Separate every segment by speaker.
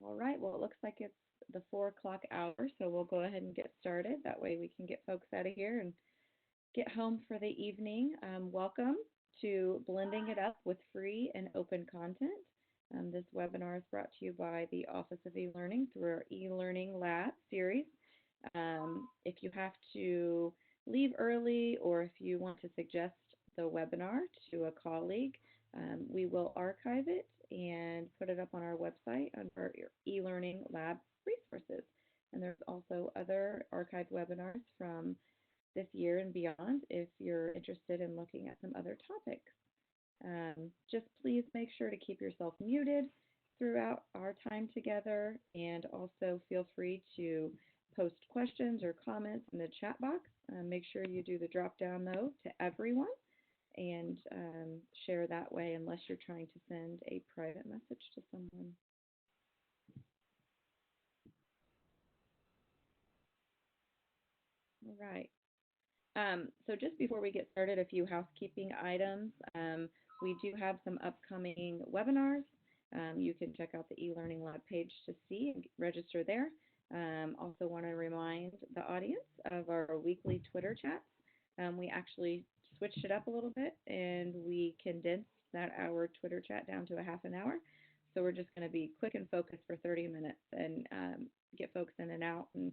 Speaker 1: All right, well, it looks like it's the 4 o'clock hour, so we'll go ahead and get started. That way we can get folks out of here and get home for the evening. Welcome to Blending It Up with Free and Open Content. This webinar is brought to you by the Office of E-Learning through our E-Learning Lab series. If you have to leave early or if you want to suggest the webinar to a colleague, we will archive it and put it up on our website under E-Learning Lab resources. And there's also other archived webinars from this year and beyond if you're interested in looking at some other topics. Just please make sure to keep yourself muted throughout our time together, and also feel free to post questions or comments in the chat box. Make sure you do the drop down though to everyone and share that way unless you're trying to send a private message to someone. All right. So just before we get started, a few housekeeping items. We do have some upcoming webinars. You can check out the eLearning Lab page to see and register there. Also want to remind the audience of our weekly Twitter chats. We actually switched it up a little bit and we condensed that hour Twitter chat down to a half an hour. So we're just going to be quick and focused for 30 minutes and get folks in and out and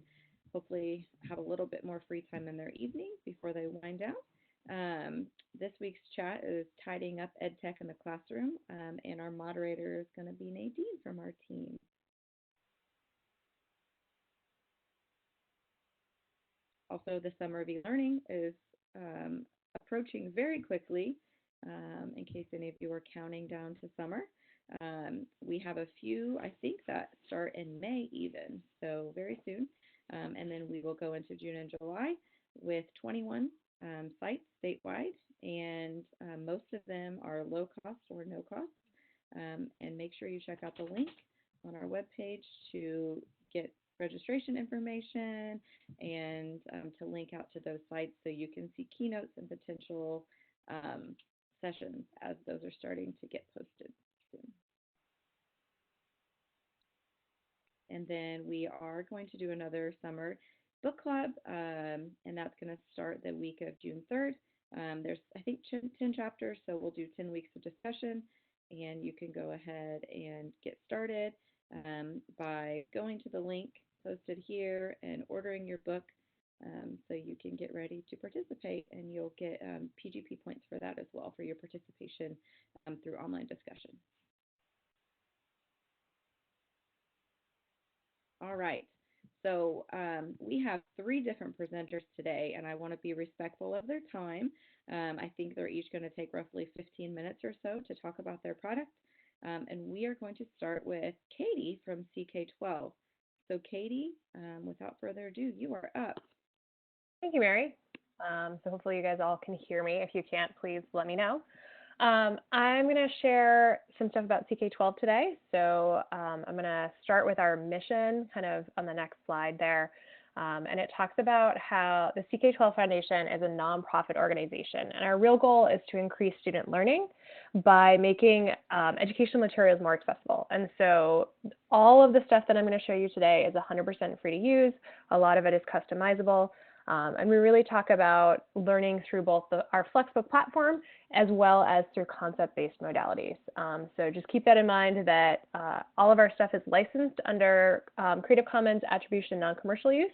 Speaker 1: hopefully have a little bit more free time in their evening before they wind down. This week's chat is Tidying Up EdTech in the Classroom, and our moderator is going to be Nadine from our team. Also, the summer of e-learning is approaching very quickly, in case any of you are counting down to summer. We have a few, I think, that start in May even, so very soon. And then we will go into June and July with 21 sites statewide, and most of them are low cost or no cost. And make sure you check out the link on our webpage to get registration information and to link out to those sites so you can see keynotes and potential sessions as those are starting to get posted soon. And then we are going to do another summer book club, and that's going to start the week of June 3rd. There's, I think, 10 chapters, so we'll do 10 weeks of discussion, and you can go ahead and get started by going to the link posted here and ordering your book so you can get ready to participate, and you'll get PGP points for that as well for your participation through online discussion. All right, so we have 3 different presenters today, and I want to be respectful of their time. I think they're each going to take roughly 15 minutes or so to talk about their product. And we are going to start with Katie from CK12. So Katie, without further ado, you are up.
Speaker 2: Thank you, Mary. So hopefully you guys all can hear me. If you can't, please let me know. I'm going to share some stuff about CK12 today. So I'm going to start with our mission kind of on the next slide there. And it talks about how the CK12 Foundation is a nonprofit organization. And our real goal is to increase student learning by making educational materials more accessible. And so all of the stuff that I'm going to show you today is 100% free to use. A lot of it is customizable. And we really talk about learning through both our FlexBook platform as well as through concept-based modalities. So just keep that in mind that all of our stuff is licensed under Creative Commons Attribution Non-Commercial Use.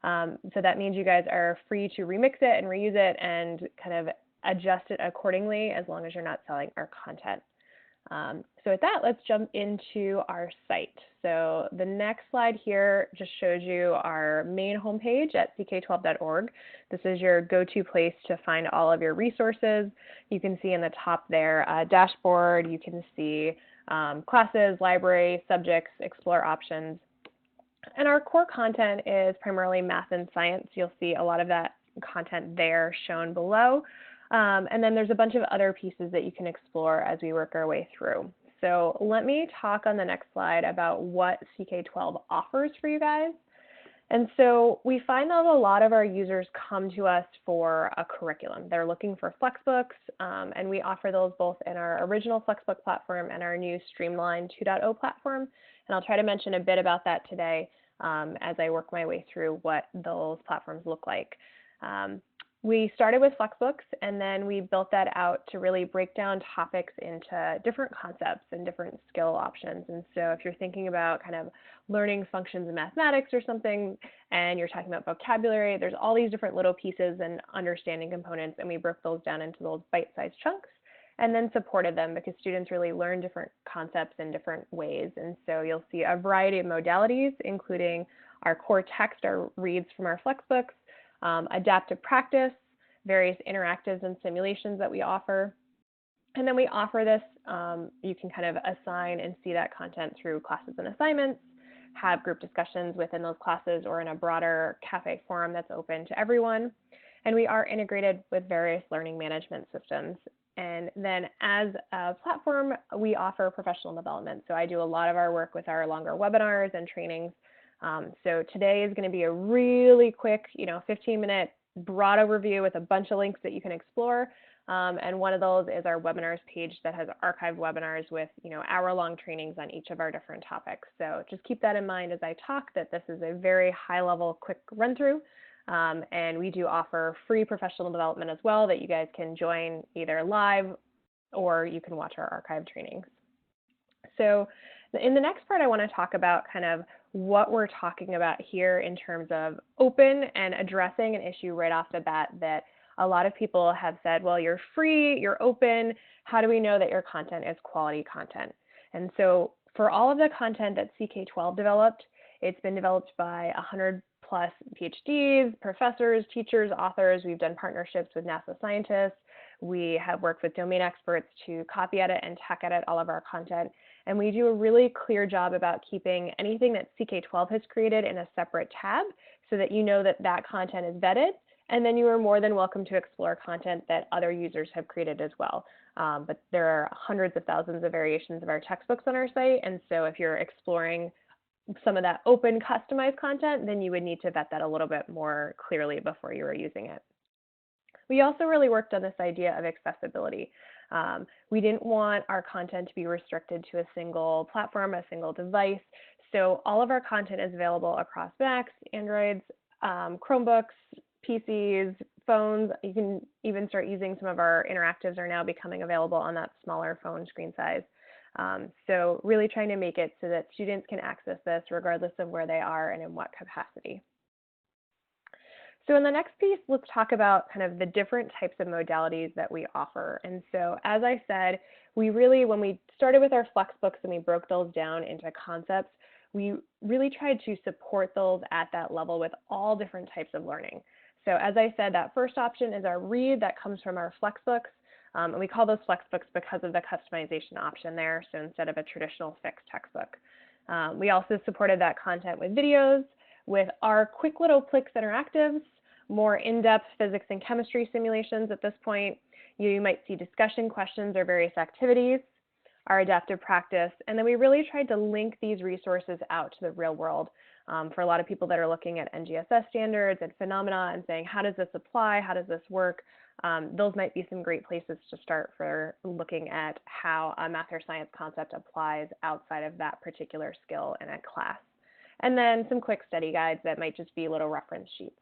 Speaker 2: So that means you guys are free to remix it and reuse it and kind of adjust it accordingly as long as you're not selling our content. So with that, let's jump into our site. So the next slide here just shows you our main homepage at ck12.org. This is your go-to place to find all of your resources. You can see in the top there a dashboard. You can see classes, library, subjects, explore options. And our core content is primarily math and science. You'll see a lot of that content there shown below. And then there's a bunch of other pieces that you can explore as we work our way through. So let me talk on the next slide about what CK12 offers for you guys. And so we find that a lot of our users come to us for a curriculum. They're looking for FlexBooks, and we offer those both in our original FlexBook platform and our new Streamline 2.0 platform. And I'll try to mention a bit about that today as I work my way through what those platforms look like. We started with FlexBooks, and then we built that out to really break down topics into different concepts and different skill options. And so if you're thinking about kind of learning functions in mathematics or something, and you're talking about vocabulary, there's all these different little pieces and understanding components, and we broke those down into those bite-sized chunks and then supported them because students really learn different concepts in different ways. And so you'll see a variety of modalities, including our core text, our reads from our FlexBooks, adaptive practice, various interactives and simulations that we offer. And then we offer this, you can kind of assign and see that content through classes and assignments, have group discussions within those classes or in a broader cafe forum that's open to everyone. And we are integrated with various learning management systems. And then as a platform, we offer professional development. So I do a lot of our work with our longer webinars and trainings. So today is going to be a really quick, 15-minute broad overview with a bunch of links that you can explore. And one of those is our webinars page that has archived webinars with, hour-long trainings on each of our different topics. So just keep that in mind as I talk, that this is a very high-level, quick run-through. And we do offer free professional development as well that you guys can join either live or you can watch our archived trainings. So in the next part, I want to talk about kind of what we're talking about here in terms of open and addressing an issue right off the bat that a lot of people have said, well, you're free, you're open, how do we know that your content is quality content? And so for all of the content that CK12 developed, it's been developed by 100+ PhDs, professors, teachers, authors. We've done partnerships with NASA scientists. We have worked with domain experts to copy edit and tech edit all of our content. And we do a really clear job about keeping anything that CK12 has created in a separate tab so that you know that that content is vetted. And then you are more than welcome to explore content that other users have created as well. But there are hundreds of thousands of variations of our textbooks on our site. And so if you're exploring some of that open customized content, then you would need to vet that a little bit more clearly before you were using it. We also really worked on this idea of accessibility. We didn't want our content to be restricted to a single platform, a single device. So all of our content is available across Macs, Androids, Chromebooks, PCs, phones. You can even start using some of our interactives are now becoming available on that smaller phone screen size. So really trying to make it so that students can access this regardless of where they are and in what capacity. So in the next piece, let's talk about kind of the different types of modalities that we offer. And so as I said, we really, when we started with our FlexBooks and we broke those down into concepts, we really tried to support those at that level with all different types of learning. So as I said, that first option is our read that comes from our FlexBooks. And we call those FlexBooks because of the customization option there. So instead of a traditional fixed textbook. We also supported that content with videos, with our quick little PLIX Interactives, more in-depth physics and chemistry simulations at this point. You might see discussion questions or various activities, our adaptive practice, and then we really tried to link these resources out to the real world. For a lot of people that are looking at NGSS standards and phenomena and saying, how does this apply? How does this work? Those might be some great places to start for looking at how a math or science concept applies outside of that particular skill in a class. And then some quick study guides that might just be little reference sheets.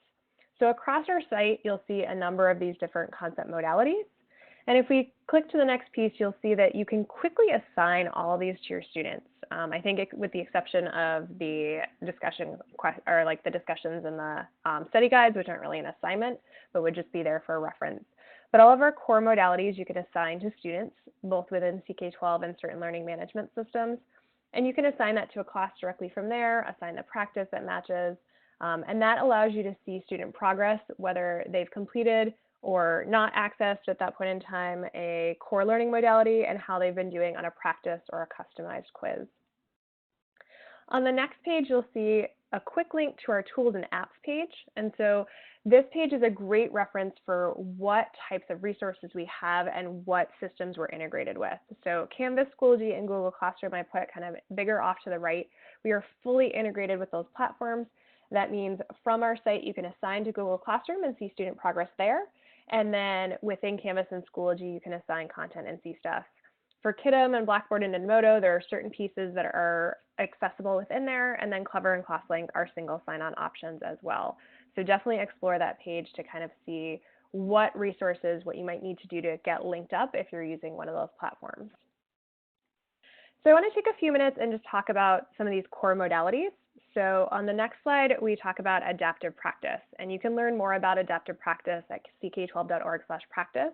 Speaker 2: So across our site, you'll see a number of these different concept modalities. And if we click to the next piece, you'll see that you can quickly assign all of these to your students. I think with the exception of the discussion, or like the discussions and the study guides, which aren't really an assignment, but would just be there for reference. But all of our core modalities you can assign to students, both within CK12 and certain learning management systems. And you can assign that to a class directly from there, assign the practice that matches. And that allows you to see student progress, whether they've completed or not accessed at that point in time a core learning modality and how they've been doing on a practice or a customized quiz. On the next page, you'll see a quick link to our tools and apps page. And so this page is a great reference for what types of resources we have and what systems we're integrated with. So Canvas, Schoology, and Google Classroom, I put kind of bigger off to the right. We are fully integrated with those platforms. That means from our site, you can assign to Google Classroom and see student progress there. And then within Canvas and Schoology, you can assign content and see stuff. For Kidem and Blackboard and Edmodo, there are certain pieces that are accessible within there, and then Clever and ClassLink are single sign-on options as well. So definitely explore that page to kind of see what resources, what you might need to do to get linked up if you're using one of those platforms. So I want to take a few minutes and just talk about some of these core modalities. So on the next slide, we talk about adaptive practice, and you can learn more about adaptive practice at ck12.org/practice.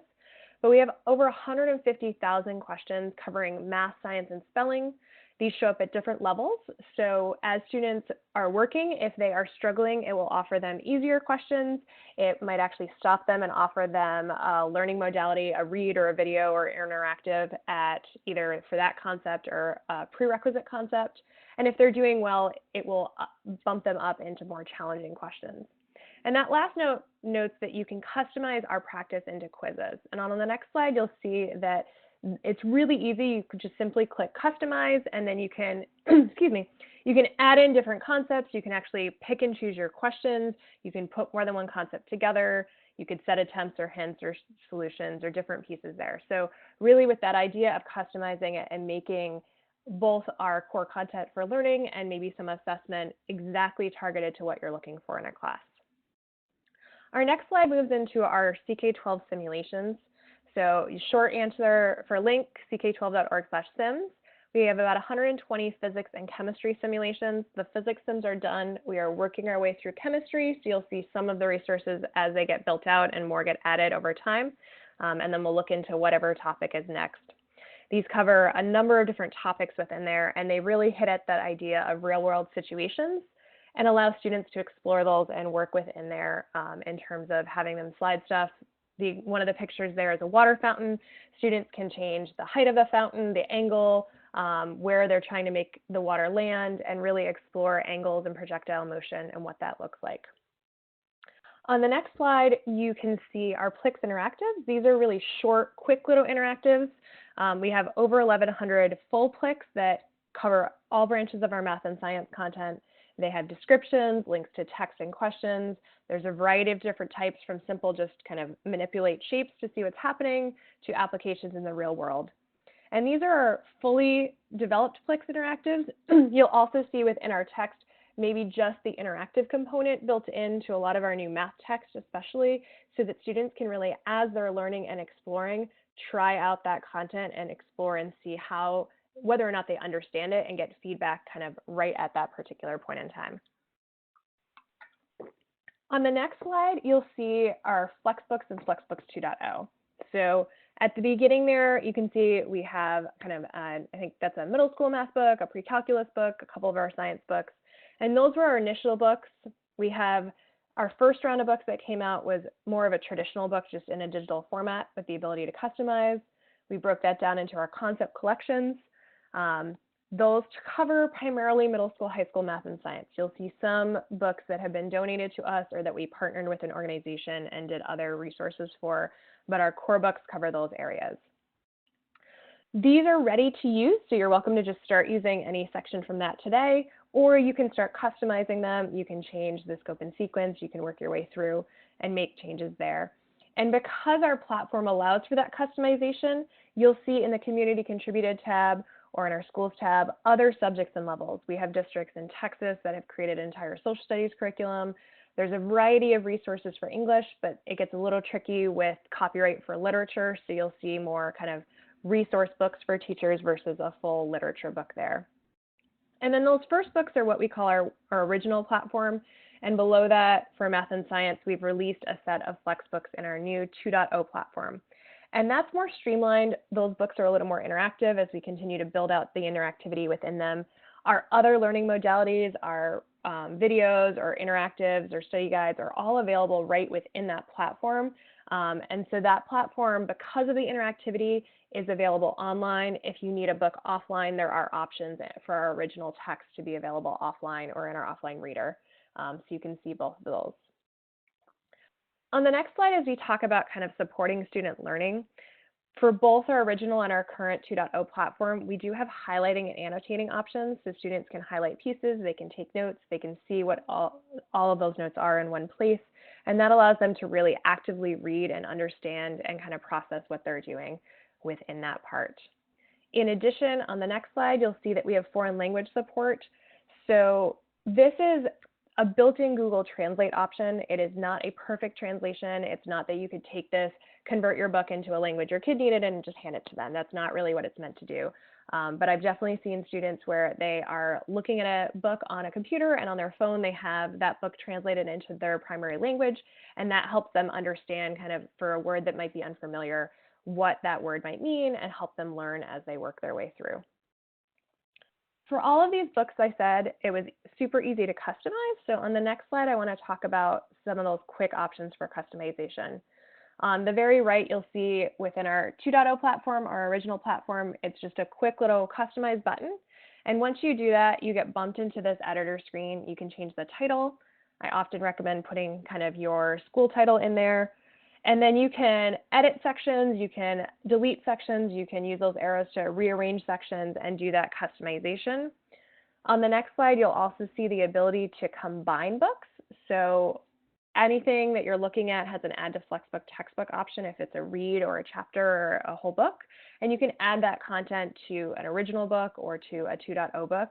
Speaker 2: But we have over 150,000 questions covering math, science, and spelling. These show up at different levels. So as students are working, if they are struggling, it will offer them easier questions. It might actually stop them and offer them a learning modality, a read or a video or interactive at either for that concept or a prerequisite concept. And if they're doing well, it will bump them up into more challenging questions. And that last note notes that you can customize our practice into quizzes. And on the next slide, you'll see that it's really easy. You could just simply click customize, and then you can, excuse me, you can add in different concepts. You can actually pick and choose your questions. You can put more than one concept together. You could set attempts or hints or solutions or different pieces there. So really with that idea of customizing it and making both our core content for learning and maybe some assessment exactly targeted to what you're looking for in a class. Our next slide moves into our CK12 simulations. So short answer for link, ck12.org/sims. We have about 120 physics and chemistry simulations. The physics sims are done. We are working our way through chemistry, so you'll see some of the resources as they get built out and more get added over time. And then we'll look into whatever topic is next. These cover a number of different topics within there, and they really hit at that idea of real-world situations and allow students to explore those and work within there in terms of having them slide stuff. One of the pictures there is a water fountain. Students can change the height of the fountain, the angle, where they're trying to make the water land, and really explore angles and projectile motion and what that looks like. On the next slide, you can see our PLIX Interactives. These are really short, quick little interactives. We have over 1,100 full PLIX that cover all branches of our math and science content. They have descriptions, links to text and questions. There's a variety of different types, from simple just kind of manipulate shapes to see what's happening to applications in the real world. And these are fully developed PLIX interactives. You'll also see within our text maybe just the interactive component built into a lot of our new math text, especially so that students can really, as they're learning and exploring, try out that content and explore and see whether or not they understand it and get feedback kind of right at that particular point in time. On the next slide, you'll see our FlexBooks and FlexBooks 2.0. So at the beginning there, you can see we have kind of, I think that's a middle school math book, a pre-calculus book, a couple of our science books, and those were our initial books. We have our first round of books that came out was more of a traditional book, just in a digital format with the ability to customize. We broke that down into our concept collections. Those cover primarily middle school, high school math and science. You'll see some books that have been donated to us or that we partnered with an organization and did other resources for, but our core books cover those areas. These are ready to use, so you're welcome to just start using any section from that today, or you can start customizing them. You can change the scope and sequence. You can work your way through and make changes there. And because our platform allows for that customization, you'll see in the Community Contributed tab or in our Schools tab, other subjects and levels. We have districts in Texas that have created an entire social studies curriculum. There's a variety of resources for English, but it gets a little tricky with copyright for literature, so you'll see more kind of resource books for teachers versus a full literature book there. And then those first books are what we call our original platform, and below that, for math and science, we've released a set of FlexBooks in our new 2.0 platform. And that's more streamlined. Those books are a little more interactive as we continue to build out the interactivity within them. Our other learning modalities, our videos or interactives or study guides are all available right within that platform. And so that platform, because of the interactivity, is available online. If you need a book offline, there are options for our original text to be available offline or in our offline reader. So you can see both of those. On the next slide, as we talk about kind of supporting student learning, For both our original and our current 2.0 platform, we do have highlighting and annotating options, so students can highlight pieces, they can take notes, they can see what all of those notes are in one place, and that allows them to really actively read and understand and kind of process what they're doing within that part. In addition, on the next slide, you'll see that we have foreign language support. So this is a built-in Google Translate option. It is not a perfect translation. It's not that you could take this, convert your book into a language your kid needed and just hand it to them. That's not really what it's meant to do. But I've definitely seen students where they are looking at a book on a computer and on their phone, they have that book translated into their primary language, and that helps them understand kind of for a word that might be unfamiliar, what that word might mean and help them learn as they work their way through. For all of these books, I said it was super easy to customize. So on the next slide, I want to talk about some of those quick options for customization. On the very right, you'll see within our 2.0 platform, our original platform, it's just a quick little customize button. And once you do that, you get bumped into this editor screen. You can change the title. I often recommend putting kind of your school title in there. And then you can edit sections, you can delete sections, you can use those arrows to rearrange sections and do that customization. On the next slide, you'll also see the ability to combine books. So anything that you're looking at has an add to FlexBook textbook option if it's a read or a chapter or a whole book. And you can add that content to an original book or to a 2.0 book.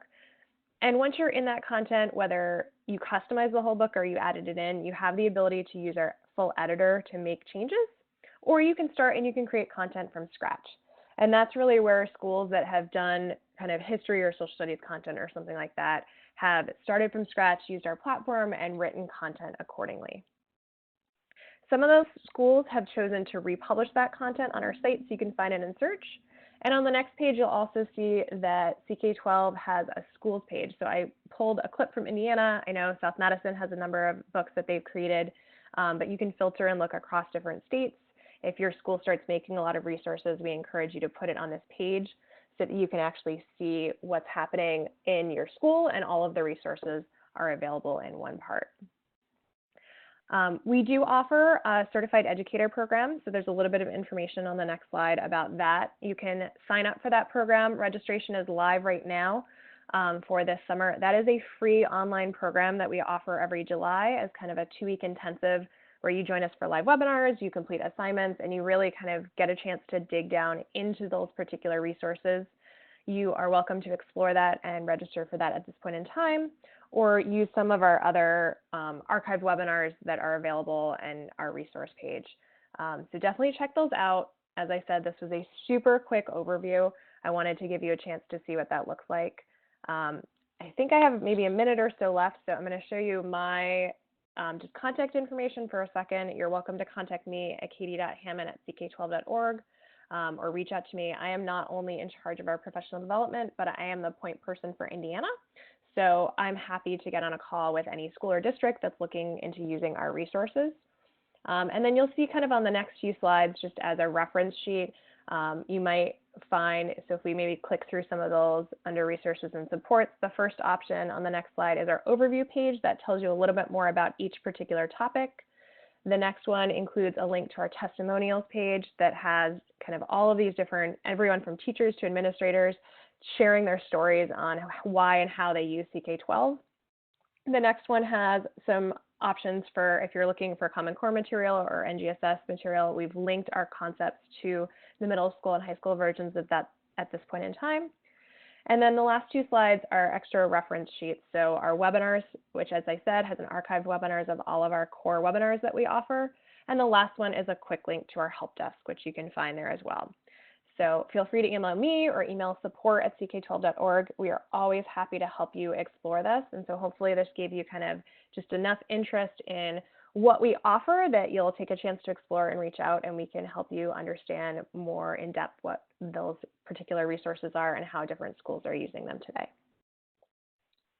Speaker 2: And once you're in that content, whether you customize the whole book or you added it in, you have the ability to use our full editor to make changes, or you can start and you can create content from scratch. And that's really where schools that have done kind of history or social studies content or something like that have started from scratch, used our platform, and written content accordingly. Some of those schools have chosen to republish that content on our site so you can find it in search. And on the next page, you'll also see that CK12 has a schools page. So I pulled a clip from Indiana. I know South Madison has a number of books that they've created, but you can filter and look across different states. If your school starts making a lot of resources, we encourage you to put it on this page so that you can actually see what's happening in your school, and all of the resources are available in one part. We do offer a certified educator program, so there's a little bit of information on the next slide about that. You can sign up for that program. Registration is live right now for this summer. That is a free online program that we offer every July as kind of a 2-week intensive where you join us for live webinars, you complete assignments, and you really kind of get a chance to dig down into those particular resources. You are welcome to explore that and register for that at this point in time, or use some of our other archived webinars that are available in our resource page. So definitely check those out. As I said, this was a super quick overview. I wanted to give you a chance to see what that looks like. I think I have maybe a minute or so left, so I'm going to show you my just contact information for a second. You're welcome to contact me at katie.hammond@ck12.org or reach out to me. I am not only in charge of our professional development, but I am the point person for Indiana. So I'm happy to get on a call with any school or district that's looking into using our resources. And then you'll see kind of on the next few slides, just as a reference sheet, you might find, so if we maybe click through some of those under resources and supports, the first option on the next slide is our overview page that tells you a little bit more about each particular topic. The next one includes a link to our testimonials page that has kind of all of these different, everyone from teachers to administrators, sharing their stories on why and how they use CK12. The next one has some options for if you're looking for Common Core material or NGSS material. We've linked our concepts to the middle school and high school versions of that at this point in time. And then the last two slides are extra reference sheets. So our webinars, which as I said, has an archived webinars of all of our core webinars that we offer. And the last one is a quick link to our help desk, which you can find there as well. So feel free to email me or email support@ck12.org. We are always happy to help you explore this. And so hopefully this gave you kind of just enough interest in what we offer that you'll take a chance to explore and reach out, and we can help you understand more in depth what those particular resources are and how different schools are using them today.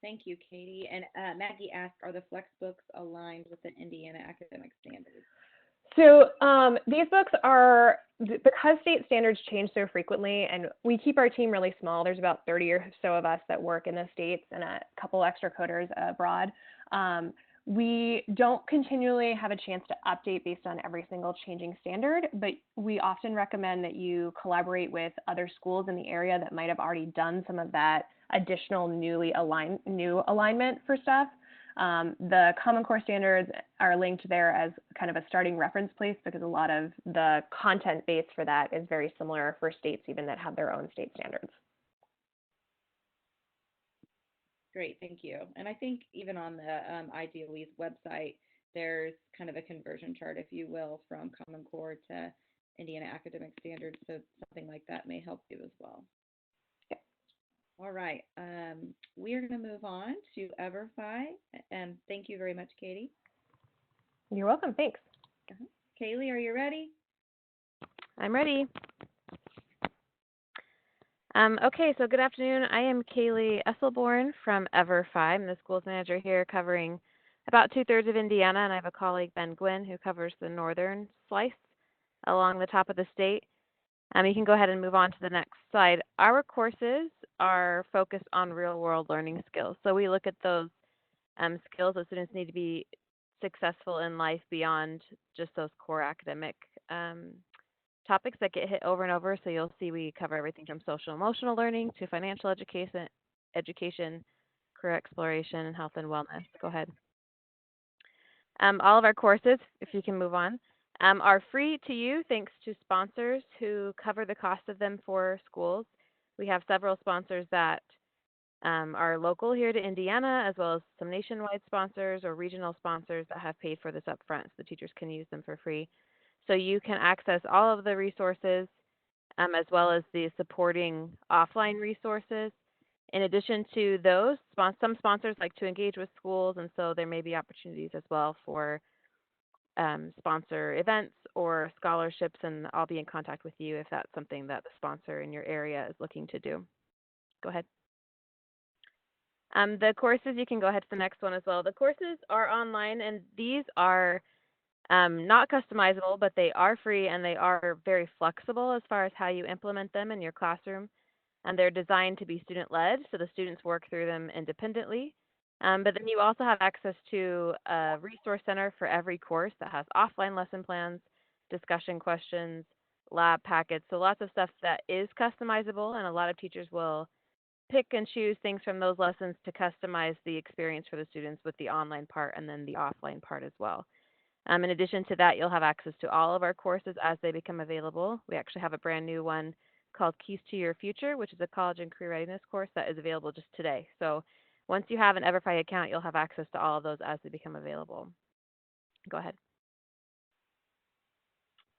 Speaker 1: Thank you, Katie. And Maggie asked, are the FlexBooks aligned with the Indiana academic standards?
Speaker 2: So these books are, because state standards change so frequently, and we keep our team really small, there's about 30 or so of us that work in the states and a couple extra coders abroad. We don't continually have a chance to update based on every single changing standard, but we often recommend that you collaborate with other schools in the area that might have already done some of that additional new alignment for stuff. The Common Core standards are linked there as kind of a starting reference place because a lot of the content base for that is very similar for states even that have their own state standards.
Speaker 1: Great, thank you. And I think even on the IDOE's website, there's kind of a conversion chart, if you will, from Common Core to Indiana Academic Standards. So something like that may help you as well.
Speaker 2: Yeah.
Speaker 1: All right. We are going to move on to EVERFI. And thank you very much, Katie.
Speaker 2: You're welcome. Thanks.
Speaker 1: Kaylee, are you ready?
Speaker 3: I'm ready. Okay, so good afternoon. I am Kaylee Esselborn from EVERFI. I'm the schools manager here covering about 2/3 of Indiana, and I have a colleague, Ben Gwynn, who covers the northern slice along the top of the state. You can go ahead and move on to the next slide. Our courses are focused on real-world learning skills. So we look at those skills that students need to be successful in life beyond just those core academic topics that get hit over and over. So you'll see we cover everything from social emotional learning to financial education, career exploration, and health and wellness. Go ahead. All of our courses, if you can move on, are free to you thanks to sponsors who cover the cost of them for schools. We have several sponsors that are local here to Indiana, as well as some nationwide sponsors or regional sponsors that have paid for this up front, so the teachers can use them for free. So you can access all of the resources as well as the supporting offline resources. In addition to those, some sponsors like to engage with schools, and so there may be opportunities as well for sponsor events or scholarships, and I'll be in contact with you if that's something that the sponsor in your area is looking to do. Go ahead. The courses, you can go ahead to the next one as well. The courses are online, and these are not customizable, but they are free and they are very flexible as far as how you implement them in your classroom. And they're designed to be student-led, so the students work through them independently. But then you also have access to a resource center for every course that has offline lesson plans, discussion questions, lab packets, so lots of stuff that is customizable, and a lot of teachers will pick and choose things from those lessons to customize the experience for the students with the online part and then the offline part as well. In addition to that, you'll have access to all of our courses as they become available. We actually have a brand new one called Keys to Your Future, which is a college and career readiness course that is available just today. So once you have an EVERFI account, you'll have access to all of those as they become available. Go ahead.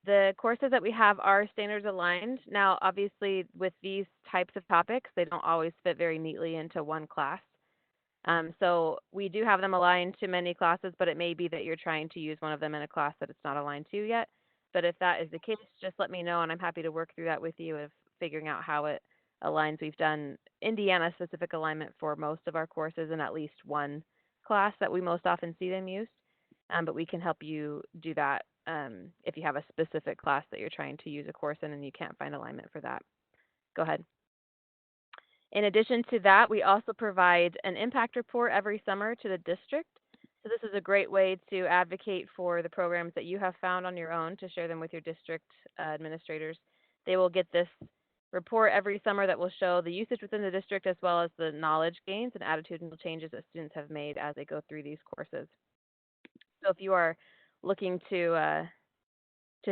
Speaker 3: The courses that we have are standards aligned. Now, obviously, with these types of topics, they don't always fit very neatly into one class. So we do have them aligned to many classes, but it may be that you're trying to use one of them in a class that it's not aligned to yet. But if that is the case, just let me know, and I'm happy to work through that with you of figuring out how it aligns. We've done Indiana-specific alignment for most of our courses in at least one class that we most often see them used. But we can help you do that if you have a specific class that you're trying to use a course in and you can't find alignment for that. Go ahead. In addition to that, we also provide an impact report every summer to the district. So this is a great way to advocate for the programs that you have found on your own to share them with your district administrators. They will get this report every summer that will show the usage within the district as well as the knowledge gains and attitudinal changes that students have made as they go through these courses. So if you are looking to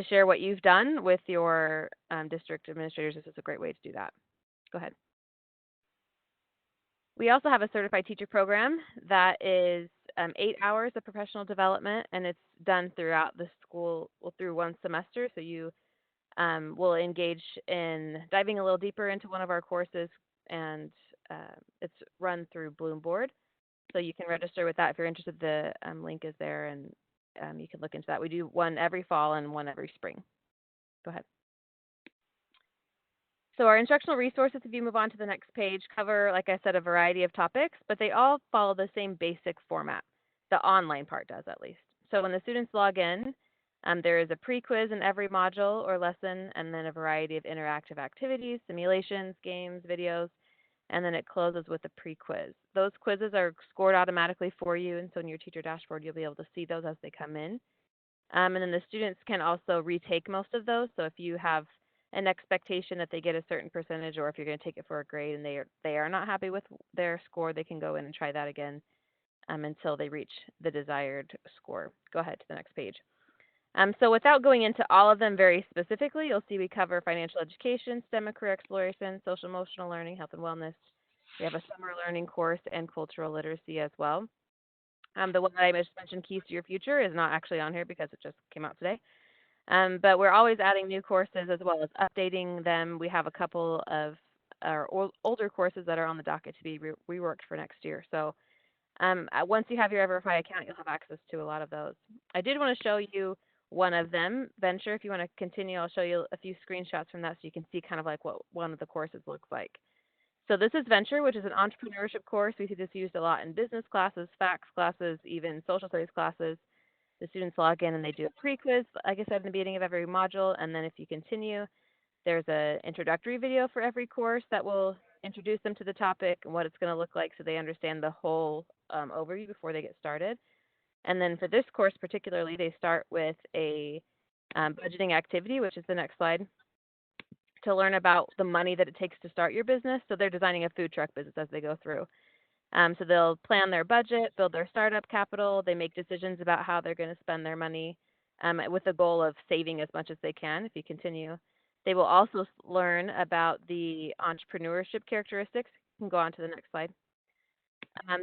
Speaker 3: share what you've done with your district administrators, this is a great way to do that. Go ahead. We also have a certified teacher program that is 8 hours of professional development, and it's done throughout the school, through one semester. So you will engage in diving a little deeper into one of our courses, and it's run through Bloomboard. So you can register with that if you're interested. The link is there, and you can look into that. We do one every fall and one every spring. Go ahead. So our instructional resources, if you move on to the next page, cover, like I said, a variety of topics, but they all follow the same basic format. The online part does, at least. So when the students log in, there is a pre-quiz in every module or lesson, and then a variety of interactive activities, simulations, games, videos. and then it closes with a pre-quiz. Those quizzes are scored automatically for you, and so in your teacher dashboard, you'll be able to see those as they come in. And then the students can also retake most of those. So if you have an expectation that they get a certain percentage, or if you're going to take it for a grade and they are not happy with their score, they can go in and try that again until they reach the desired score. Go ahead to the next page. So without going into all of them very specifically, you'll see we cover financial education, STEM and career exploration, social emotional learning, health and wellness. We have a summer learning course and cultural literacy as well. The one that I just mentioned, Keys to Your Future, is not actually on here because it just came out today. But we're always adding new courses as well as updating them. We have a couple of our older courses that are on the docket to be reworked for next year. So once you have your EVERFI account, you'll have access to a lot of those. I did want to show you one of them, Venture. If you want to continue, I'll show you a few screenshots from that so you can see kind of like what one of the courses looks like. So this is Venture, which is an entrepreneurship course. We see this used a lot in business classes, FACS classes, even social studies classes. The students log in and they do a pre-quiz, like I said, in the beginning of every module. And then if you continue, there's an introductory video for every course that will introduce them to the topic and what it's going to look like so they understand the whole overview before they get started. And then for this course particularly, they start with a budgeting activity, which is the next slide, to learn about the money that it takes to start your business. So they're designing a food truck business as they go through. So they'll plan their budget, build their startup capital. They make decisions about how they're going to spend their money with the goal of saving as much as they can if you continue. They will also learn about the entrepreneurship characteristics. You can go on to the next slide.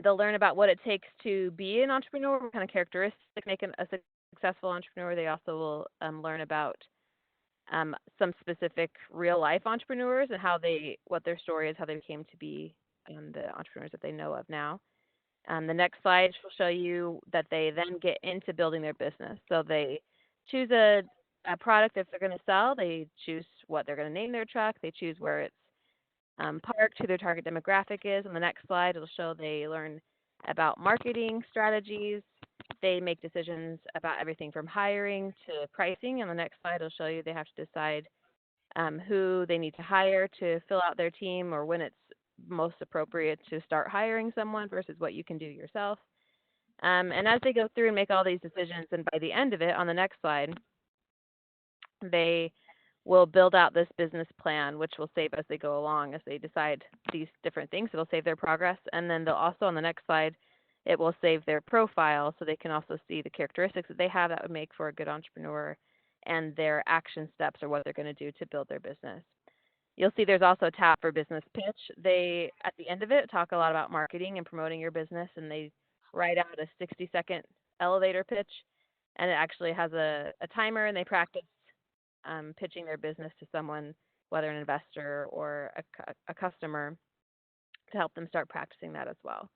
Speaker 3: They'll learn about what it takes to be an entrepreneur, what kind of characteristics make a successful entrepreneur. They also will learn about some specific real life entrepreneurs and what their story is, how they came to be the entrepreneurs that they know of now. The next slide will show you that they then get into building their business. So they choose a product that they're going to sell. They choose what they're going to name their truck. They choose where it's parked, who their target demographic is. On the next slide, it'll show they learn about marketing strategies. They make decisions about everything from hiring to pricing. On the next slide, it'll show you they have to decide who they need to hire to fill out their team, or when it's most appropriate to start hiring someone versus what you can do yourself. And as they go through and make all these decisions, and by the end of it, on the next slide, they will build out this business plan, which will save as they go along as they decide these different things. It'll save their progress. And then they'll also, on the next slide, it will save their profile so they can also see the characteristics that they have that would make for a good entrepreneur and their action steps or what they're going to do to build their business. You'll see there's also a tab for business pitch. They, at the end of it, talk a lot about marketing and promoting your business, and they write out a 60-second elevator pitch, and it actually has a timer, and they practice pitching their business to someone, whether an investor or a customer, to help them start practicing that as well.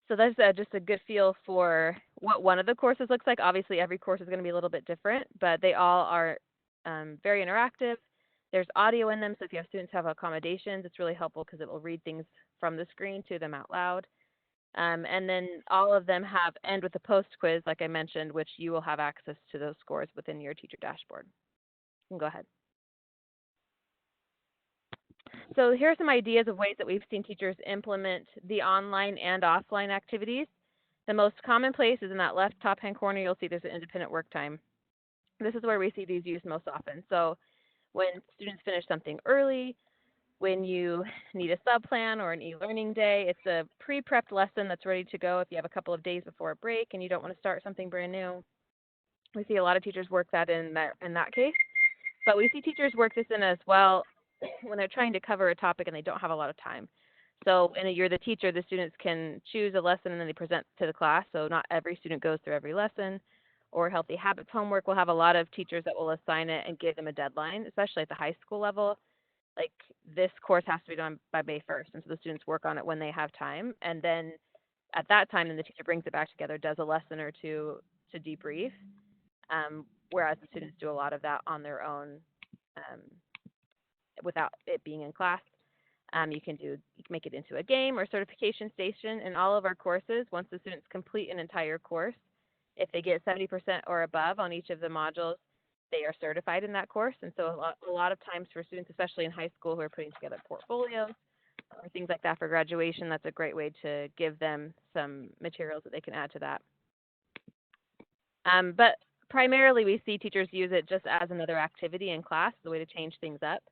Speaker 3: So that's just a good feel for what one of the courses looks like. Obviously, every course is going to be a little bit different, but they all are very interactive. There's audio in them, so if you have students who have accommodations, it's really helpful because it will read things from the screen to them out loud. And then all of them end with a post quiz, like I mentioned, which you will have access to those scores within your teacher dashboard. You can go ahead. So here are some ideas of ways that we've seen teachers implement the online and offline activities. The most common place is in that left top-hand corner. You'll see there's an independent work time. This is where we see these used most often. So when students finish something early, when you need a sub-plan or an e-learning day, it's a pre-prepped lesson that's ready to go if you have a couple of days before a break and you don't want to start something brand new. We see a lot of teachers work that in that case. But we see teachers work this in as well when they're trying to cover a topic and they don't have a lot of time. So you're the teacher, the students can choose a lesson and then they present to the class. So not every student goes through every lesson. Or Healthy Habits homework, we'll have a lot of teachers that will assign it and give them a deadline, especially at the high school level. Like this course has to be done by May 1st, and so the students work on it when they have time. And then at that time, then the teacher brings it back together, does a lesson or two to debrief, whereas the students do a lot of that on their own without it being in class. You can make it into a game or certification station in all of our courses. Once the students complete an entire course, if they get 70% or above on each of the modules, they are certified in that course. And so a lot of times for students, especially in high school, who are putting together portfolios or things like that for graduation, that's a great way to give them some materials that they can add to that. But primarily we see teachers use it just as another activity in class, the way to change things up,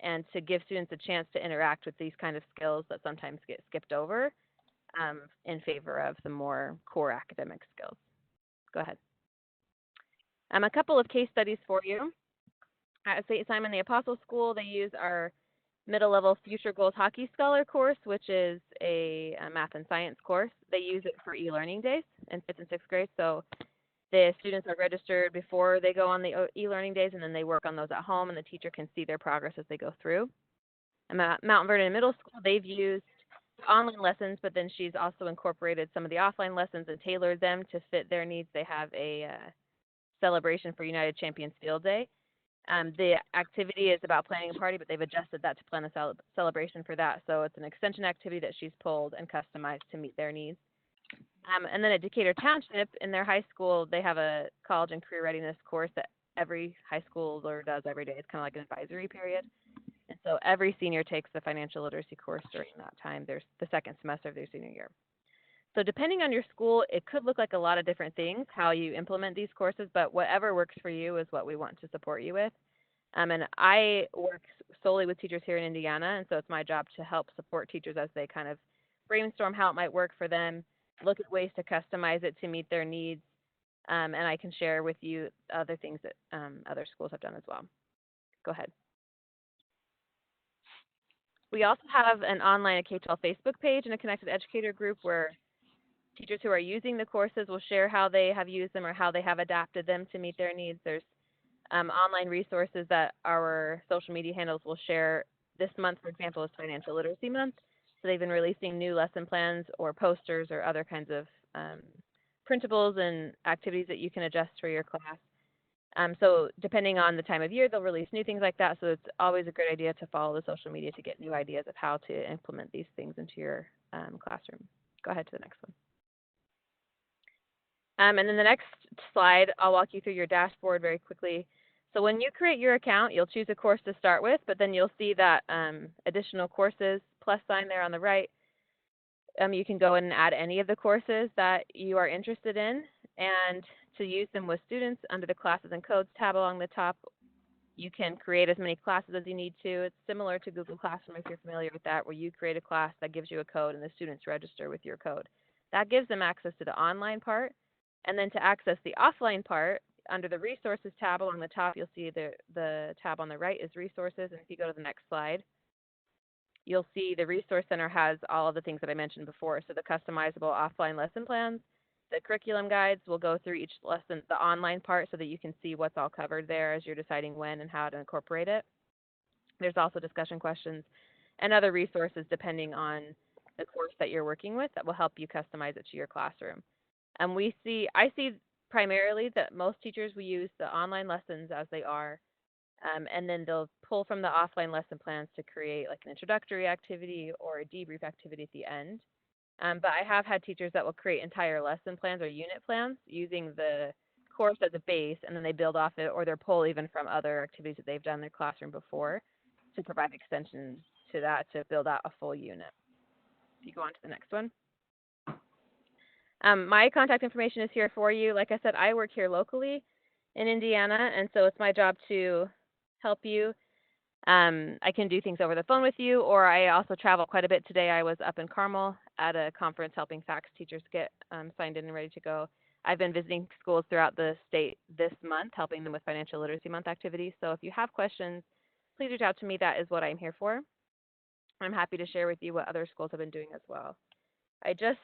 Speaker 3: and to give students a chance to interact with these kind of skills that sometimes get skipped over in favor of the more core academic skills. Go ahead. A couple of case studies for you. At St. Simon the Apostle School, they use our middle level Future Goals Hockey Scholar course, which is a math and science course. They use it for e-learning days in 5th and 6th grade. So the students are registered before they go on the e-learning days, and then they work on those at home, and the teacher can see their progress as they go through. And at Mount Vernon Middle School, they've used online lessons, but then she's also incorporated some of the offline lessons and tailored them to fit their needs. They have a celebration for United Champions Field Day. The activity is about planning a party, but they've adjusted that to plan a celebration for that. So it's an extension activity that she's pulled and customized to meet their needs. And then at Decatur Township, in their high school, they have a college and career readiness course that every high schooler does every day. It's kind of like an advisory period. And so every senior takes the financial literacy course during that time. There's the second semester of their senior year. So depending on your school, it could look like a lot of different things, how you implement these courses, but whatever works for you is what we want to support you with. And I work solely with teachers here in Indiana, and so it's my job to help support teachers as they kind of brainstorm how it might work for them, look at ways to customize it to meet their needs, and I can share with you other things that other schools have done as well. Go ahead. We also have an online K-12 Facebook page and a connected educator group where teachers who are using the courses will share how they have used them or how they have adapted them to meet their needs. There's online resources that our social media handles will share. This month, for example, is Financial Literacy Month. So they've been releasing new lesson plans or posters or other kinds of printables and activities that you can adjust for your class. So depending on the time of year, they'll release new things like that. So it's always a great idea to follow the social media to get new ideas of how to implement these things into your classroom. Go ahead to the next one. And then the next slide, I'll walk you through your dashboard very quickly. So when you create your account, you'll choose a course to start with, but then you'll see that additional courses plus sign there on the right. You can go in and add any of the courses that you are interested in, and to use them with students under the Classes and Codes tab along the top, you can create as many classes as you need to. It's similar to Google Classroom if you're familiar with that, where you create a class that gives you a code and the students register with your code. That gives them access to the online part. And then to access the offline part, under the Resources tab along the top, you'll see the tab on the right is Resources. And if you go to the next slide, you'll see the Resource Center has all of the things that I mentioned before. So the customizable offline lesson plans, the curriculum guides will go through each lesson, the online part, so that you can see what's all covered there as you're deciding when and how to incorporate it. There's also discussion questions and other resources depending on the course that you're working with that will help you customize it to your classroom. And I see primarily that most teachers will use the online lessons as they are, and then they'll pull from the offline lesson plans to create like an introductory activity or a debrief activity at the end. But I have had teachers that will create entire lesson plans or unit plans using the course as a base, and then they build off it, or they'll pull even from other activities that they've done in their classroom before to provide extensions to that to build out a full unit. If you go on to the next one. My contact information is here for you. Like I said, I work here locally in Indiana, and so it's my job to help you. I can do things over the phone with you, or I also travel quite a bit. Today I was up in Carmel at a conference helping FACS teachers get signed in and ready to go. I've been visiting schools throughout the state this month, helping them with Financial Literacy Month activities. So if you have questions, please reach out to me. That is what I'm here for. I'm happy to share with you what other schools have been doing as well. I just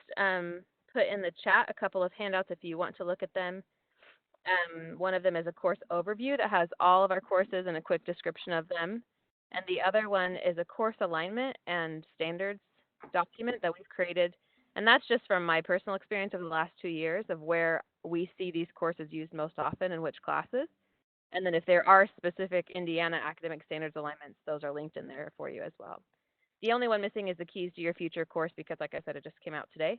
Speaker 3: put in the chat a couple of handouts if you want to look at them. One of them is a course overview that has all of our courses and a quick description of them. And the other one is a course alignment and standards document that we've created. And that's just from my personal experience over the last 2 years of where we see these courses used most often and which classes. And then if there are specific Indiana academic standards alignments, those are linked in there for you as well. The only one missing is the Keys to Your Future course because, like I said, it just came out today.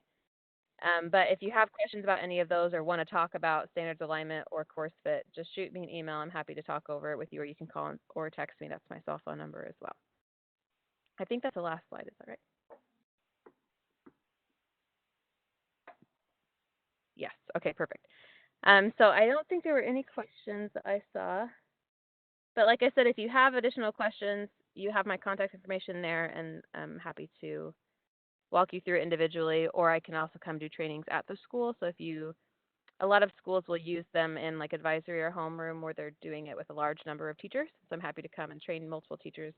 Speaker 3: But if you have questions about any of those or want to talk about standards alignment or course fit, just shoot me an email. I'm happy to talk over it with you, or you can call or text me. That's my cell phone number as well. I think that's the last slide, is that right? Yes, okay, perfect. So I don't think there were any questions that I saw. But like I said, if you have additional questions, you have my contact information there, and I'm happy to walk you through it individually, or I can also come do trainings at the school. So if you, a lot of schools will use them in like advisory or homeroom where they're doing it with a large number of teachers. So I'm happy to come and train multiple teachers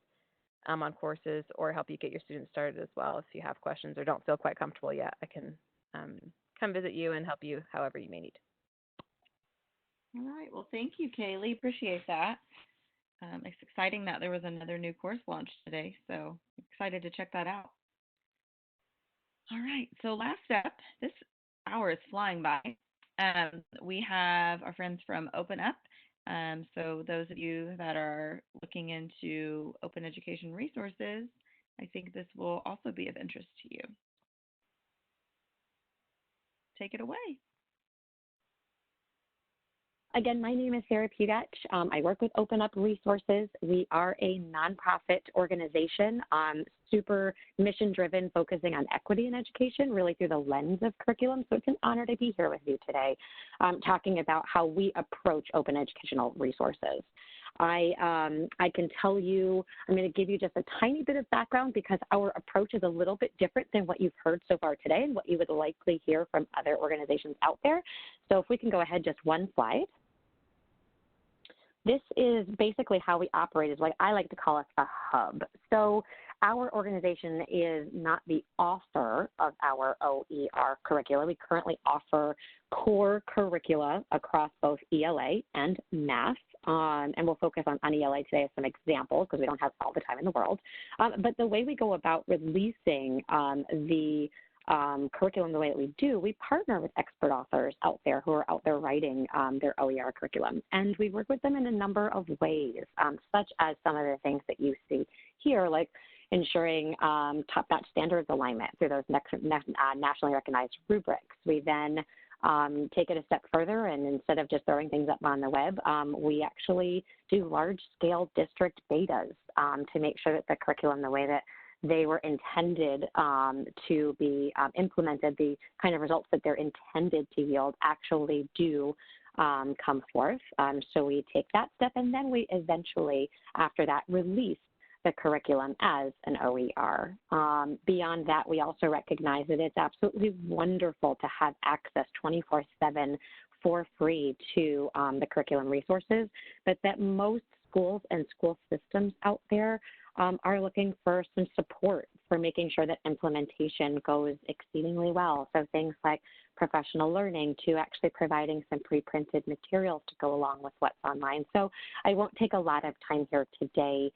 Speaker 3: on courses or help you get your students started as well. If you have questions or don't feel quite comfortable yet, I can come visit you and help you however you may need.
Speaker 1: All right. Well, thank you, Kaylee. Appreciate that. It's exciting that there was another new course launched today, so excited to check that out. All right. So last up, this hour is flying by. We have our friends from Open Up. So those of you that are looking into open education resources, I think this will also be of interest to you. Take it away.
Speaker 4: Again, my name is Sarah Pugatch. I work with Open Up Resources. We are a nonprofit organization, super mission-driven, focusing on equity in education, really through the lens of curriculum. So it's an honor to be here with you today, talking about how we approach open educational resources. I can tell you, I'm going to give you just a tiny bit of background because our approach is a little bit different than what you've heard so far today and what you would likely hear from other organizations out there. So if we can go ahead just one slide. This is basically how we operate, is like I like to call us a hub. So our organization is not the author of our OER curricula. We currently offer core curricula across both ELA and math. And we'll focus on ELA today as some examples because we don't have all the time in the world. But the way we go about releasing the curriculum the way that we do, we partner with expert authors out there who are out there writing their OER curriculum. And we work with them in a number of ways, such as some of the things that you see here, like ensuring top-notch standards alignment through those nationally recognized rubrics. We then take it a step further, and instead of just throwing things up on the web, we actually do large-scale district betas to make sure that the curriculum, the way that they were intended to be implemented, the kind of results that they're intended to yield actually do come forth. So we take that step, and then we eventually, after that, release the curriculum as an OER. Beyond that, we also recognize that it's absolutely wonderful to have access 24/7 for free to the curriculum resources, but that most schools and school systems out there are looking for some support for making sure that implementation goes exceedingly well. So things like professional learning to actually providing some pre-printed materials to go along with what's online. So I won't take a lot of time here today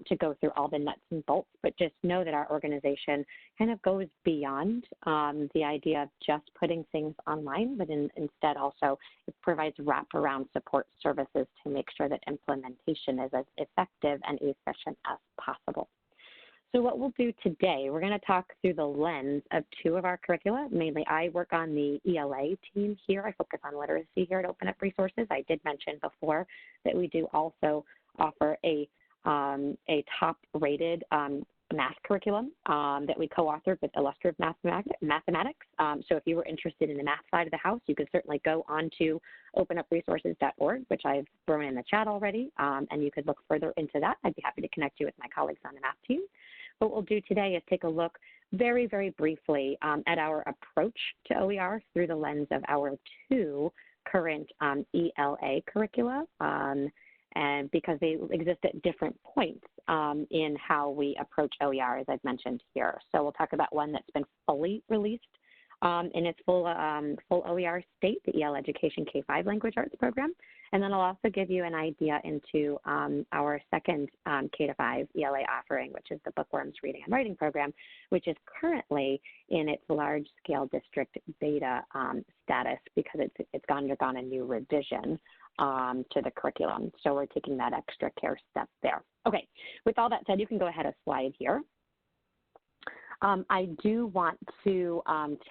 Speaker 4: to go through all the nuts and bolts, but just know that our organization kind of goes beyond the idea of just putting things online, but instead also it provides wraparound support services to make sure that implementation is as effective and efficient as possible. So what we'll do today, we're going to talk through the lens of two of our curricula. Mainly, I work on the ELA team here. I focus on literacy here at Open Up Resources. I did mention before that we do also offer a top-rated math curriculum that we co-authored with Illustrative Mathematics. So if you were interested in the math side of the house, you could certainly go on to openupresources.org, which I've thrown in the chat already, and you could look further into that. I'd be happy to connect you with my colleagues on the math team. What we'll do today is take a look very, very briefly at our approach to OER through the lens of our two current ELA curricula, and because they exist at different points in how we approach OER, as I've mentioned here. So we'll talk about one that's been fully released in its full OER state, the EL Education K-5 Language Arts Program. And then I'll also give you an idea into our second K-5 ELA offering, which is the Bookworms Reading and Writing Program, which is currently in its large-scale district beta status because it's undergone a new revision to the curriculum. So we're taking that extra care step there. Okay, with all that said, you can go ahead a slide here. I do want to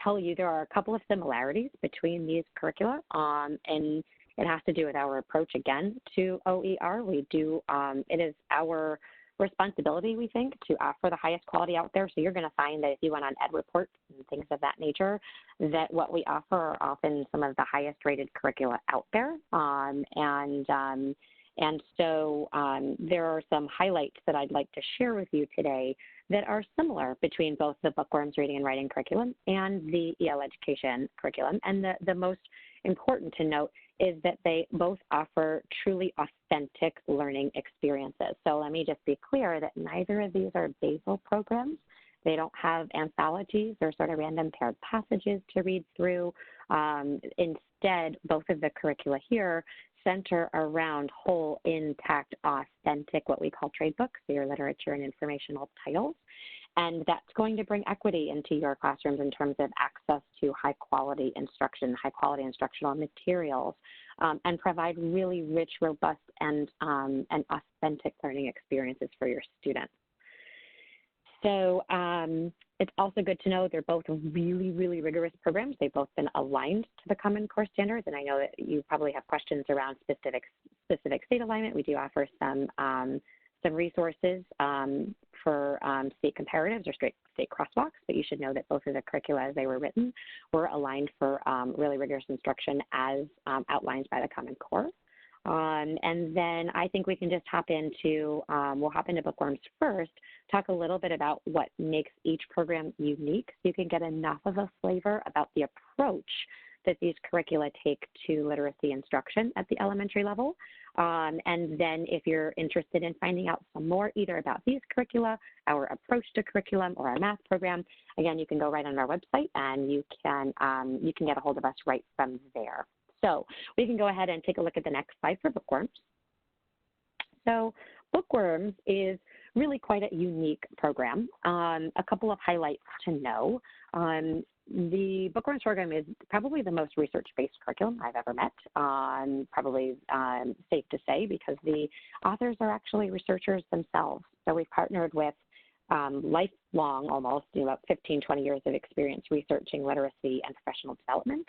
Speaker 4: tell you there are a couple of similarities between these curricula, and it has to do with our approach, again, to OER. We do, it is our responsibility, we think, to offer the highest quality out there. So you're going to find that if you went on Ed Reports and things of that nature, that what we offer are often some of the highest rated curricula out there. And so there are some highlights that I'd like to share with you today that are similar between both the Bookworms Reading and Writing curriculum and the EL Education curriculum. And the most important to note is that they both offer truly authentic learning experiences. So let me just be clear that neither of these are basal programs. They don't have anthologies or sort of random paired passages to read through. Instead, both of the curricula here center around whole, intact, authentic, what we call trade books, your literature and informational titles. And that's going to bring equity into your classrooms in terms of access to high quality instruction, high quality instructional materials, and provide really rich, robust, and authentic learning experiences for your students. So it's also good to know they're both really, really rigorous programs. They've both been aligned to the Common Core standards, and I know that you probably have questions around specific state alignment. We do offer some resources for state comparatives or state crosswalks, but you should know that both of the curricula as they were written were aligned for really rigorous instruction as outlined by the Common Core. And then I think we can just hop into, we'll hop into Bookworms first, talk a little bit about what makes each program unique so you can get enough of a flavor about the approach that these curricula take to literacy instruction at the elementary level. And then if you're interested in finding out some more either about these curricula, our approach to curriculum, or our math program, again, you can go right on our website and you can get a hold of us right from there. So we can go ahead and take a look at the next slide for Bookworms. So Bookworms is really quite a unique program. A couple of highlights to know. The Bookworms program is probably the most research-based curriculum I've ever met, probably safe to say, because the authors are actually researchers themselves. So we've partnered with lifelong, almost, about 15, 20 years of experience researching literacy and professional development.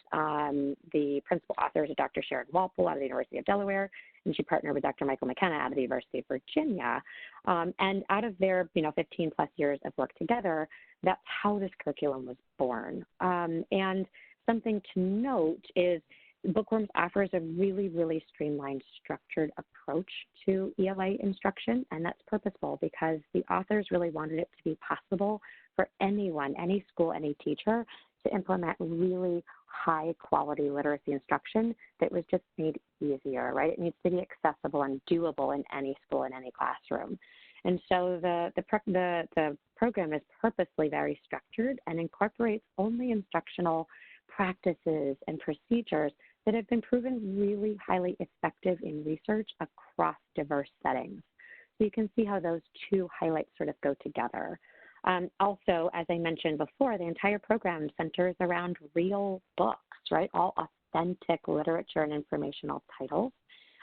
Speaker 4: The principal author is Dr. Sharon Walpole out of the University of Delaware, and she partnered with Dr. Michael McKenna out of the University of Virginia. And out of their 15 plus years of work together, that's how this curriculum was born. And something to note is Bookworms offers a really, really streamlined, structured approach to ELA instruction, and that's purposeful because the authors really wanted it to be possible for anyone, any school, any teacher to implement really high quality literacy instruction that was just made easier, right? It needs to be accessible and doable in any school, in any classroom. And so the program is purposely very structured and incorporates only instructional practices and procedures that have been proven really highly effective in research across diverse settings. So you can see how those two highlights sort of go together. Also, as I mentioned before, the entire program centers around real books, right? All authentic literature and informational titles,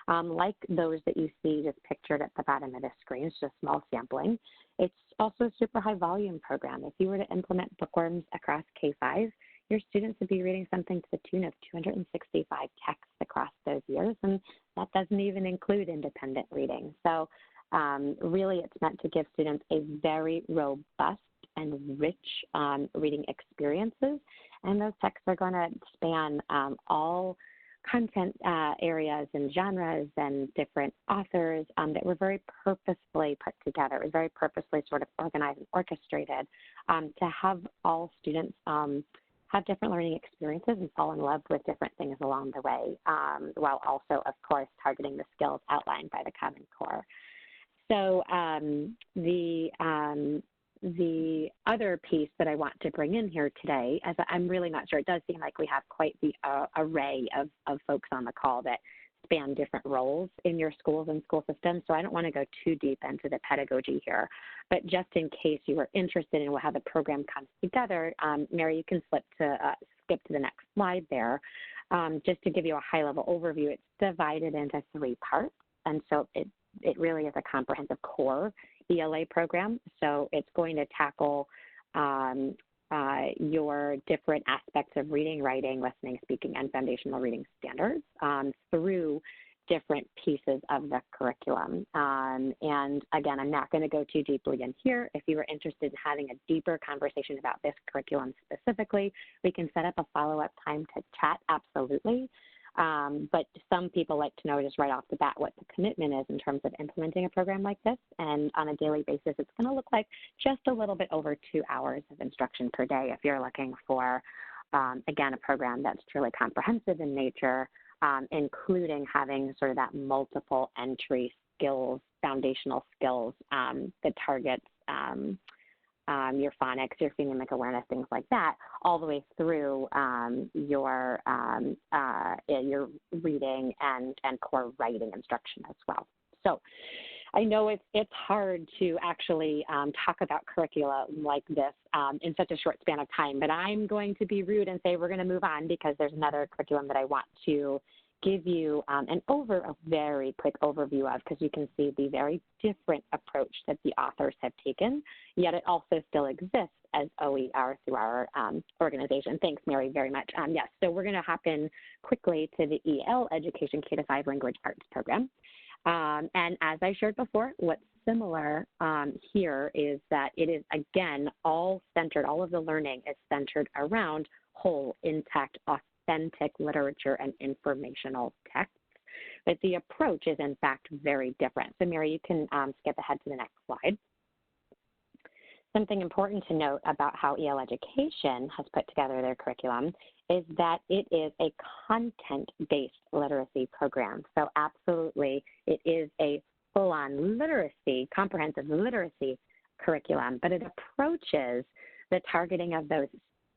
Speaker 4: like those that you see just pictured at the bottom of the screen. It's just a small sampling. It's also a super high volume program. If you were to implement Bookworms across K-5, your students would be reading something to the tune of 265 texts across those years, and that doesn't even include independent reading. So really it's meant to give students a very robust and rich reading experiences, and those texts are going to span all content areas and genres and different authors that were very purposefully put together. It was very purposely sort of organized and orchestrated to have all students have different learning experiences and fall in love with different things along the way, while also, of course, targeting the skills outlined by the Common Core. So the other piece that I want to bring in here today, as I'm really not sure, it does seem like we have quite the array of folks on the call that span different roles in your schools and school systems, so I don't want to go too deep into the pedagogy here. But just in case you were interested in how the program comes together, Mary, you can skip to the next slide there. Just to give you a high-level overview, it's divided into 3 parts, and so it really is a comprehensive core ELA program. So it's going to tackle your different aspects of reading, writing, listening, speaking, and foundational reading standards through different pieces of the curriculum. And again, I'm not going to go too deeply in here. If you are interested in having a deeper conversation about this curriculum specifically, we can set up a follow-up time to chat, absolutely. But some people like to know just right off the bat what the commitment is in terms of implementing a program like this. And on a daily basis, it's going to look like just a little bit over 2 hours of instruction per day if you're looking for, again, a program that's truly comprehensive in nature, including having sort of that multiple entry skills, foundational skills that targets your phonics, your phonemic awareness, things like that, all the way through your reading and core writing instruction as well. So I know it's hard to actually talk about curricula like this in such a short span of time, but I'm going to be rude and say we're going to move on because there's another curriculum that I want to give you a very quick overview of, because you can see the very different approach that the authors have taken, yet it also still exists as OER through our organization. Thanks, Mary, very much. Yes, so we're going to hop in quickly to the EL Education K-5 Language Arts Program. And as I shared before, what's similar here is that it is, again, all centered, all of the learning is centered around whole, intact, authentic literature and informational texts. But the approach is, in fact, very different. So, Mary, you can skip ahead to the next slide. Something important to note about how EL Education has put together their curriculum is that it is a content-based literacy program. So absolutely, it is a full-on literacy, comprehensive literacy curriculum, but it approaches the targeting of those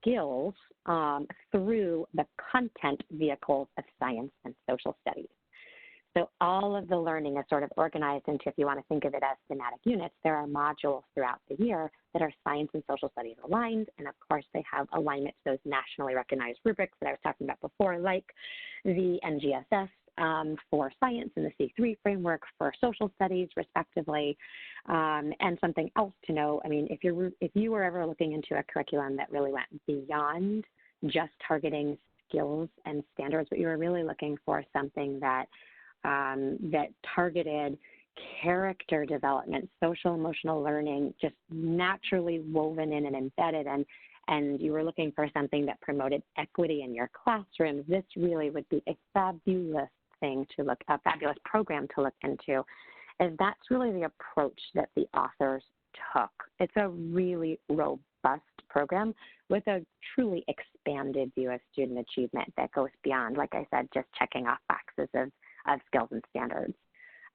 Speaker 4: skills through the content vehicles of science and social studies. So all of the learning is sort of organized into, if you want to think of it as thematic units, there are modules throughout the year that are science and social studies aligned. And of course, they have alignment to those nationally recognized rubrics that I was talking about before, like the NGSS for science and the C3 framework for social studies, respectively. And something else to know, I mean, if you were ever looking into a curriculum that really went beyond just targeting skills and standards, but you were really looking for something that targeted character development, social emotional learning, just naturally woven in and embedded, and you were looking for something that promoted equity in your classroom, this really would be a fabulous fabulous program to look into. And that's really the approach that the authors took. It's a really robust program with a truly expanded view of student achievement that goes beyond, like I said, just checking off boxes of skills and standards.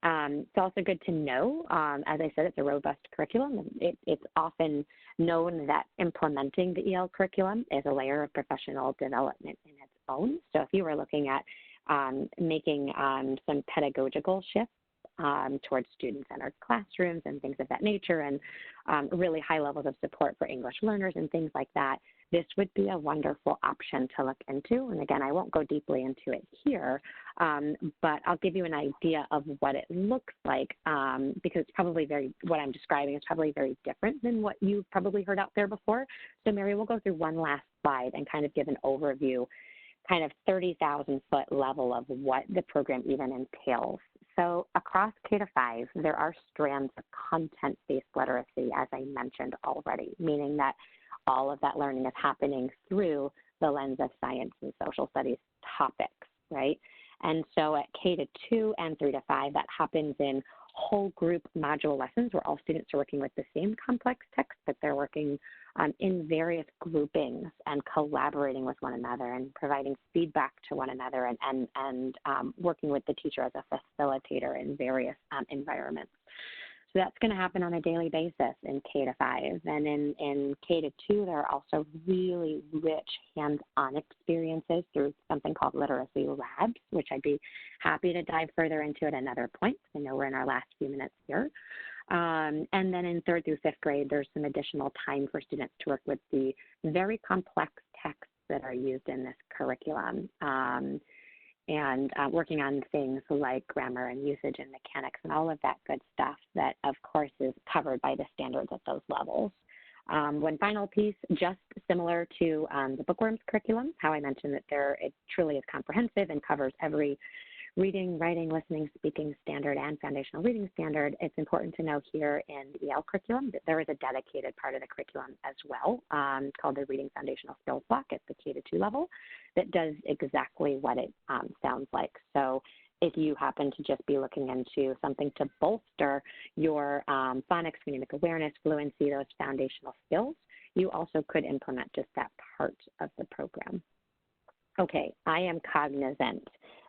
Speaker 4: It's also good to know, as I said, it's a robust curriculum. It's often known that implementing the EL curriculum is a layer of professional development in its own. So if you were looking at making some pedagogical shifts towards student-centered classrooms and things of that nature, and really high levels of support for English learners and things like that, this would be a wonderful option to look into. And again, I won't go deeply into it here, but I'll give you an idea of what it looks like, because it's probably what I'm describing is probably very different than what you've probably heard out there before. So Mary, we'll go through one last slide and kind of give an overview, kind of 30,000-foot level of what the program even entails. So across K-5, there are strands of content-based literacy, as I mentioned already, meaning that all of that learning is happening through the lens of science and social studies topics, right? And so at K-2 and 3-5, that happens in whole group module lessons where all students are working with the same complex text, but they're working in various groupings and collaborating with one another and providing feedback to one another and working with the teacher as a facilitator in various environments. So that's going to happen on a daily basis in K-5. And in K-2, there are also really rich hands-on experiences through something called literacy labs, which I'd be happy to dive further into at another point. I know we're in our last few minutes here. And then in 3rd through 5th grade, there's some additional time for students to work with the very complex texts that are used in this curriculum. And working on things like grammar and usage and mechanics and all of that good stuff that, of course, is covered by the standards at those levels. One final piece, just similar to the Bookworms curriculum, how I mentioned that it truly is comprehensive and covers every reading, writing, listening, speaking standard, and foundational reading standard, it's important to know here in the EL curriculum that there is a dedicated part of the curriculum as well called the Reading Foundational Skills Block at the K-2 level that does exactly what it sounds like. So if you happen to just be looking into something to bolster your phonics, phonemic awareness, fluency, those foundational skills, you also could implement just that part of the program. Okay, I am cognizant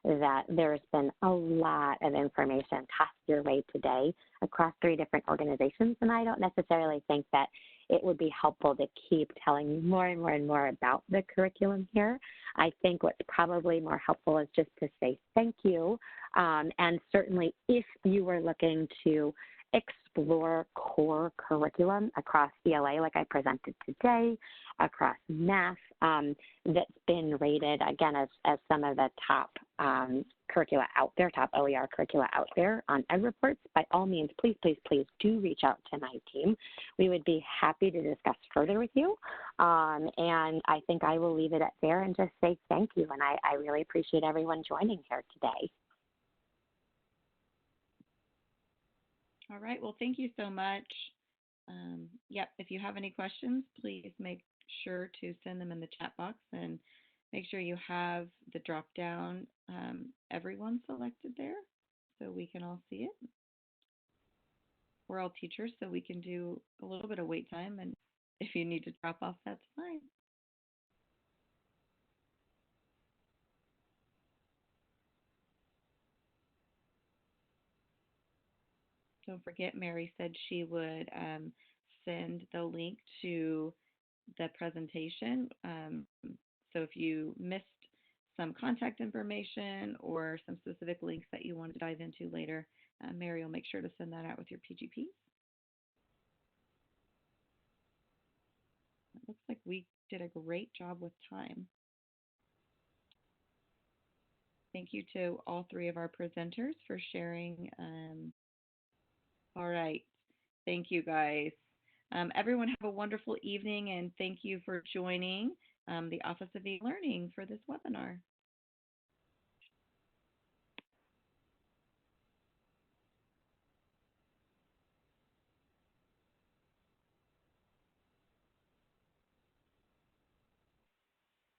Speaker 4: that there's been a lot of information tossed your way today across 3 different organizations, and I don't necessarily think that it would be helpful to keep telling you more and more and more about the curriculum here. I think what's probably more helpful is just to say thank you, and certainly if you were looking to explore core curriculum across ELA like I presented today, across math, that's been rated, again, as some of the top curricula out there, top OER curricula out there on Ed Reports, by all means, please, please, please do reach out to my team. We would be happy to discuss further with you. And I think I will leave it at there and just say thank you. And I really appreciate everyone joining here today.
Speaker 1: All right. Well, thank you so much. Yep. If you have any questions, please make sure to send them in the chat box and make sure you have the drop down everyone selected there so we can all see it. We're all teachers, so we can do a little bit of wait time, and if you need to drop off, that's fine. Don't forget, Mary said she would send the link to the presentation. So if you missed some contact information or some specific links that you want to dive into later, Mary will make sure to send that out with your PGP. It looks like we did a great job with time. Thank you to all 3 of our presenters for sharing. All right. Thank you, guys. Everyone have a wonderful evening, and thank you for joining the Office of E-Learning for this webinar.